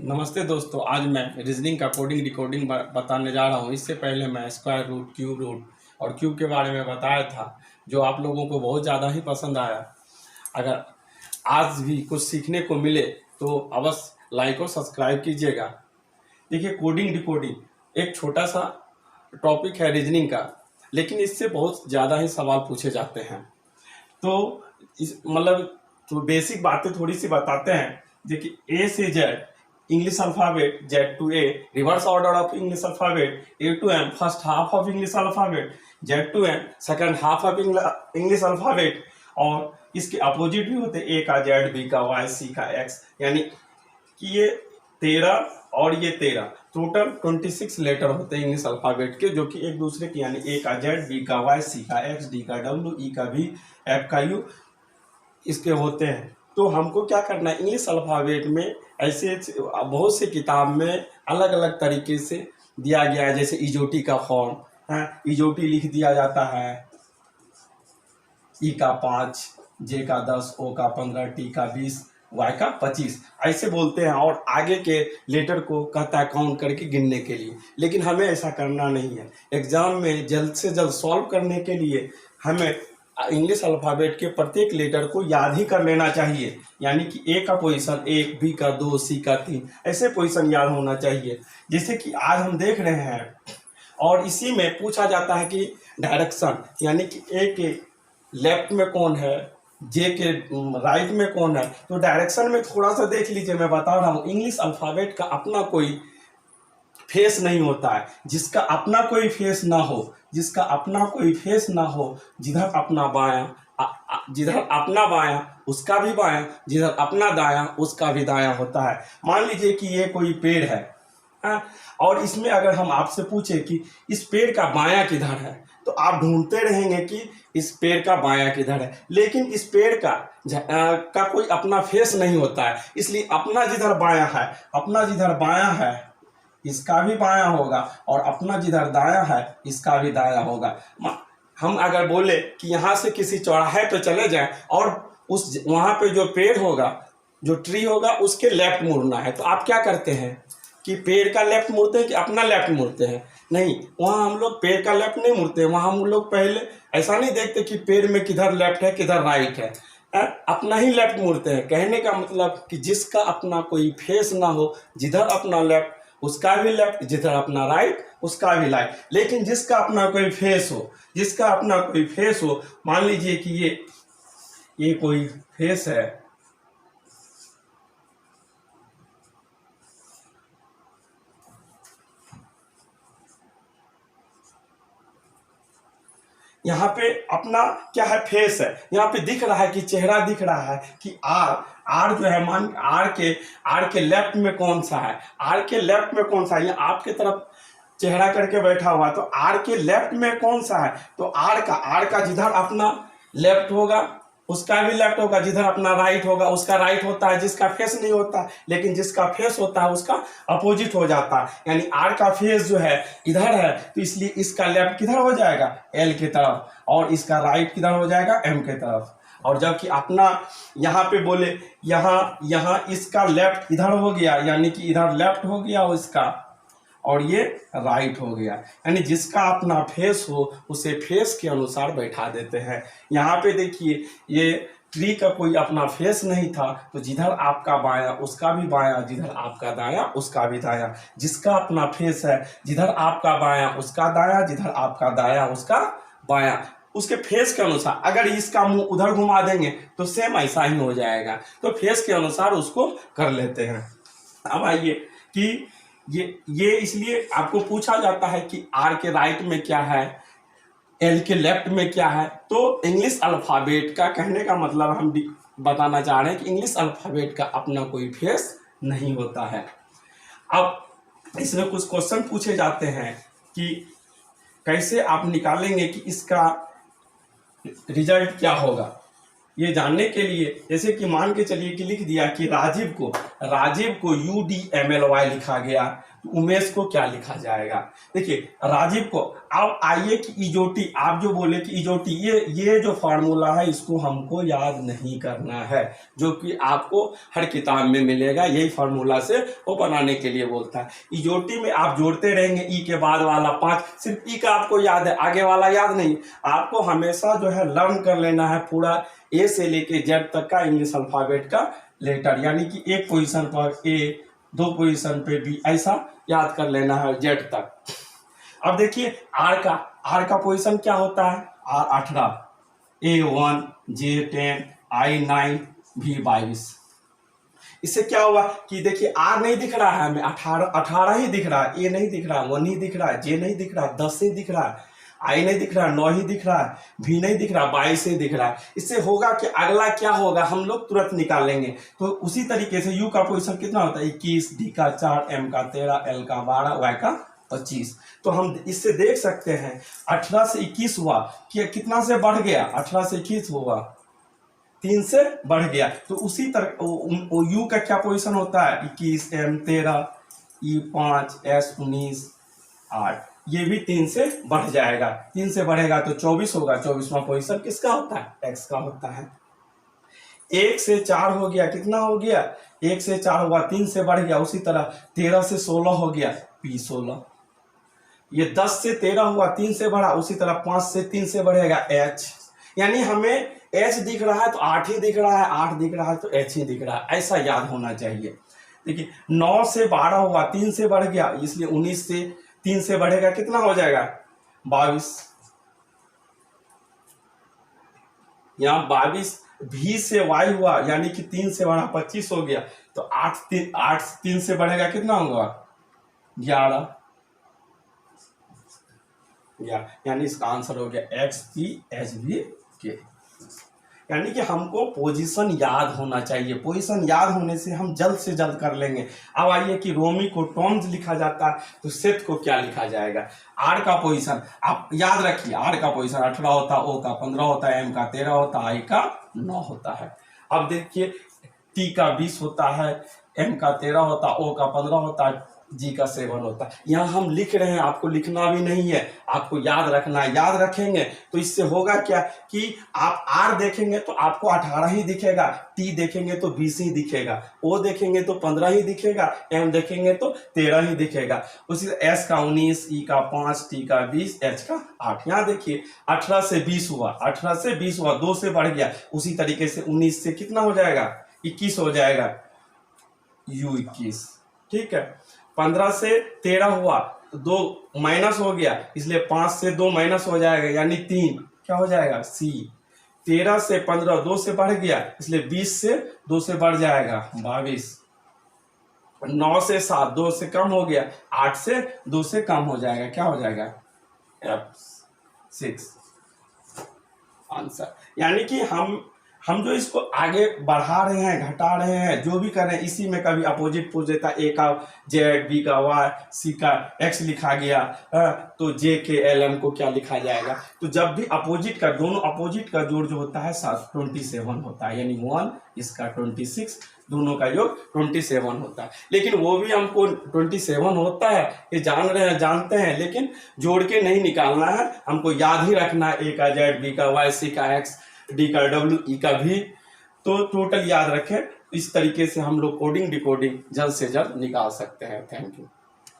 नमस्ते दोस्तों, आज मैं रीजनिंग का कोडिंग डिकोडिंग बताने जा रहा हूँ। इससे पहले मैं स्क्वायर रूट, क्यूब रूट और क्यूब के बारे में बताया था, जो आप लोगों को बहुत ज़्यादा ही पसंद आया। अगर आज भी कुछ सीखने को मिले तो अवश्य लाइक और सब्सक्राइब कीजिएगा। देखिए, कोडिंग डिकोडिंग एक छोटा सा टॉपिक है रीजनिंग का, लेकिन इससे बहुत ज़्यादा ही सवाल पूछे जाते हैं। तो इस तो बेसिक बातें थोड़ी सी बताते हैं। देखिए, ए से Z English alphabet, Z to A reverse order of English alphabet, A to M first half of English alphabet, Z to M second half of English alphabet. और इसके अपोजिट भी होते हैं, ए का जेड, बी का Y, C का X. यानी कि ये 13 और ये 13 टोटल 26 लेटर होते हैं इंग्लिश अल्फ़ाबेट के, जो कि एक दूसरे के, यानी ए का जेड, बी का वाई, सी का एक्स, डी का डब्ल्यू, ई का वी, एफ का यू, इसके होते हैं। तो हमको क्या करना है, इंग्लिश अल्फ़ाबेट में ऐसे बहुत से किताब में अलग अलग तरीके से दिया गया है। जैसे इजोटी का फॉर्म है, इजोटी लिख दिया जाता है, ई का 5, जे का 10, ओ का 15, टी का 20, वाई का 25, ऐसे बोलते हैं। और आगे के लेटर को कहता है काउंट करके गिनने के लिए। लेकिन हमें ऐसा करना नहीं है। एग्जाम में जल्द से जल्द सॉल्व करने के लिए हमें इंग्लिश अल्फ़ाबेट के प्रत्येक लेटर को याद ही कर लेना चाहिए। यानी कि ए का पोजीशन 1, बी का 2, सी का 3, ऐसे पोजीशन याद होना चाहिए। जैसे कि आज हम देख रहे हैं, और इसी में पूछा जाता है कि डायरेक्शन, यानी कि ए के लेफ्ट में कौन है, जे के राइट में कौन है। तो डायरेक्शन में थोड़ा सा देख लीजिए, मैं बता रहा हूँ। इंग्लिश अल्फ़ाबेट का अपना कोई फेस नहीं होता है। जिसका अपना कोई फेस ना हो, जिसका अपना कोई फेस ना हो, जिधर अपना बायां, जिधर अपना बायां उसका भी बायां, जिधर अपना दायां उसका भी दायां होता है। मान लीजिए कि ये कोई पेड़ है, और इसमें अगर हम आपसे पूछे कि इस पेड़ का बायां किधर है, तो आप ढूंढते रहेंगे कि इस पेड़ का बायां किधर है। लेकिन इस पेड़ का कोई अपना फेस नहीं होता है, इसलिए अपना जिधर बायां है, अपना जिधर बायां है इसका भी बायां होगा, और अपना जिधर दायां है इसका भी दायां होगा। हम अगर बोले कि यहाँ से किसी चौराहे पे चले जाएं और उस वहाँ पे जो पेड़ होगा, जो ट्री होगा, उसके लेफ्ट मुड़ना है, तो आप क्या करते हैं कि पेड़ का लेफ्ट मुड़ते हैं कि अपना लेफ्ट मुड़ते हैं? नहीं, वहाँ हम लोग पेड़ का लेफ्ट नहीं मुड़ते। वहाँ हम लोग पहले ऐसा नहीं देखते कि पेड़ में किधर लेफ्ट है किधर राइट है, अपना ही लेफ्ट मुड़ते हैं। कहने का मतलब कि जिसका अपना कोई फेस ना हो, जिधर अपना लेफ्ट उसका भी लेफ्ट, जिधर अपना राइट उसका भी राइट। लेकिन जिसका अपना कोई फेस हो, जिसका अपना कोई फेस हो, मान लीजिए कि ये कोई फेस है, यहाँ पे अपना क्या है, फेस है। यहाँ पे दिख रहा है कि चेहरा दिख रहा है कि आर जो है, मान आर के लेफ्ट में कौन सा है, आर के लेफ्ट में कौन सा है। यहाँ आपके तरफ चेहरा करके बैठा हुआ, तो आर के लेफ्ट में कौन सा है, तो आर का जिधर अपना लेफ्ट होगा उसका भी लेफ्ट होगा, जिधर अपना राइट होगा उसका राइट होता है। जिसका फेस नहीं होता, लेकिन जिसका फेस होता है उसका अपोजिट हो जाता है। यानी आर का फेस जो है इधर है, तो इसलिए इसका लेफ्ट किधर हो जाएगा, एल की तरफ, और इसका राइट किधर हो जाएगा, एम की तरफ। और जबकि अपना यहाँ पे बोले, यहाँ इसका लेफ्ट इधर हो गया, यानी कि इधर लेफ्ट हो गया इसका, और ये राइट हो गया। यानी जिसका अपना फेस हो उसे फेस के अनुसार बैठा देते हैं। यहाँ पे देखिए, ये ट्री का कोई अपना फेस नहीं था, तो जिधर आपका बायां उसका भी बायां, जिधर आपका दायां उसका भी दायां। जिसका अपना फेस है, जिधर आपका बायां उसका दायां, जिधर आपका दायां उसका बायां, उसके फेस के अनुसार। अगर इसका मुंह उधर घुमा देंगे तो सेम ऐसा ही हो जाएगा। तो फेस के अनुसार उसको कर लेते हैं। अब आइए कि ये इसलिए आपको पूछा जाता है कि आर के राइट में क्या है, एल के लेफ्ट में क्या है। तो इंग्लिश अल्फ़ाबेट का कहने का मतलब हम बताना चाह रहे हैं कि इंग्लिश अल्फ़ाबेट का अपना कोई फेस नहीं होता है। अब इसमें कुछ क्वेश्चन पूछे जाते हैं कि कैसे आप निकालेंगे कि इसका रिजल्ट क्या होगा। ये जानने के लिए, जैसे कि मान के चलिए कि लिख दिया कि राजीव को राजीव को UDMLY लिखा गया, तो उमेश को क्या लिखा जाएगा? देखिए राजीव को, अब आइए कि इजोटी, आप जो बोले कि इजोटी, ये जो फार्मूला है इसको हमको याद नहीं करना है, जो कि आपको हर किताब में मिलेगा, यही फार्मूला से वो बनाने के लिए बोलता है। इजोटी में आप जोड़ते रहेंगे, ई के बाद वाला 5, सिर्फ ई का आपको याद है, आगे वाला याद नहीं। आपको हमेशा जो है लर्न कर लेना है पूरा ए से लेके जेड तक का इंग्लिश अल्फाबेट का लेटर, यानी कि एक पोजीशन पर ए, 2 पोजीशन पे बी, ऐसा याद कर लेना है जेड तक। अब देखिए आर का पोजीशन क्या होता है? Are 18, A1, J10, I9, V22। इससे क्या हुआ कि देखिए आर नहीं दिख रहा है हमें, 18 ही दिख रहा है, ए नहीं दिख रहा, 1 ही दिख रहा है, जे नहीं दिख रहा, 10 ही दिख रहा है, आई नहीं दिख रहा, 9 ही दिख रहा है, भी नहीं दिख रहा, 22 ही दिख रहा है। इससे होगा कि अगला क्या होगा हम लोग तुरंत निकाल लेंगे। तो उसी तरीके से यू का पोजीशन कितना होता है? 21, डी का 4, एम का 13, एल का 12, वाई का 25। तो हम इससे देख सकते हैं 18 से 21 हुआ कि कितना से बढ़ गया? 18 से 21 हुआ 3 से बढ़ गया। तो उसी तरह यू का क्या पोजीशन होता है? 21, एम 13, ई 5, एस 19, 8, ये भी 3 से बढ़ जाएगा। 3 से बढ़ेगा तो 24 होगा। 24वां पोजीशन किसका होता है? एक्स का होता है। 1 से 4 हो गया, कितना हो गया? 1 से 4 हुआ, 3 से बढ़ गया। उसी तरह 13 से 16 हो गया, पी 16। ये 10 से 13 हुआ, 3 से बढ़ा, उसी तरह 5 से 3 से बढ़ेगा, एच। यानी हमें एच दिख रहा है तो 8 ही दिख रहा है, 8 दिख रहा है तो एच ही दिख रहा है, ऐसा याद होना चाहिए। देखिए 9 से 12 हुआ, 3 से बढ़ गया, इसलिए 19 से 3 से बढ़ेगा, कितना हो जाएगा? 22। यहाँ 22, भी से वाई हुआ, यानी कि 3 से बढ़ा 25 हो गया, तो 8 3 से बढ़ेगा, कितना होगा? 11। यानी इसका आंसर हो गया एक्स पी एच वी के। यानी कि हमको पोजीशन याद होना चाहिए। पोजीशन याद होने से हम जल्द से जल्द कर लेंगे। अब आइए कि रोमी को टॉम्स लिखा जाता है तो सेट को क्या लिखा जाएगा? आर का पोजीशन आप याद रखिए, आर का पोजीशन 18 होता है, ओ का 15 होता है, एम का 13 होता है, आई का 9 होता है। अब देखिए टी का 20 होता है, एम का 13 होता है, ओ का 15 होता है, जी का 7 होता है। यहाँ हम लिख रहे हैं, आपको लिखना भी नहीं है, आपको याद रखना है। याद रखेंगे तो इससे होगा क्या कि आप आर देखेंगे तो आपको 18 ही दिखेगा, टी देखेंगे तो 20 ही दिखेगा, ओ देखेंगे तो 15 ही दिखेगा, एम देखेंगे तो 13 ही दिखेगा। उसी एस का 19, ई का 5, टी का 20, एच का 8। यहाँ देखिए 18 से 20 हुआ, 18 से 20 हुआ, 2 से बढ़ गया। उसी तरीके से 19 से कितना हो जाएगा? 21 हो जाएगा, यू 21। ठीक है। 15 से 13 हुआ तो 2 माइनस हो गया, इसलिए 5 से 2 माइनस हो जाएगा, यानी 3 क्या हो जाएगा? सी। 13 से 15 2 से बढ़ गया, इसलिए 20 से 2 से बढ़ जाएगा, 22। 9 से 7 2 से कम हो गया, 8 से 2 से कम हो जाएगा, क्या हो जाएगा? F6 answer. यानी कि हम जो इसको आगे बढ़ा रहे हैं, घटा रहे हैं, जो भी कर रहे हैं, इसी में कभी अपोजिट पूछ देता, ए का जेड, बी का वाई, सी का एक्स लिखा गया, तो जे के एल एम को क्या लिखा जाएगा? तो जब भी अपोजिट का, दोनों अपोजिट का जोड़ जो होता है 27 होता है, यानी 1 इसका 26, दोनों का योग 27 होता है। लेकिन वो भी हमको 27 होता है ये जान रहे हैं, जानते हैं, लेकिन जोड़ के नहीं निकालना है, हमको याद ही रखना है, ए का जेड, बी का वाई, सी का एक्स, डी का डब्ल्यू, ई का भी, तो टोटल याद रखें। इस तरीके से हम लोग कोडिंग डिकोडिंग जल्द से जल्द निकाल सकते हैं। Thank you.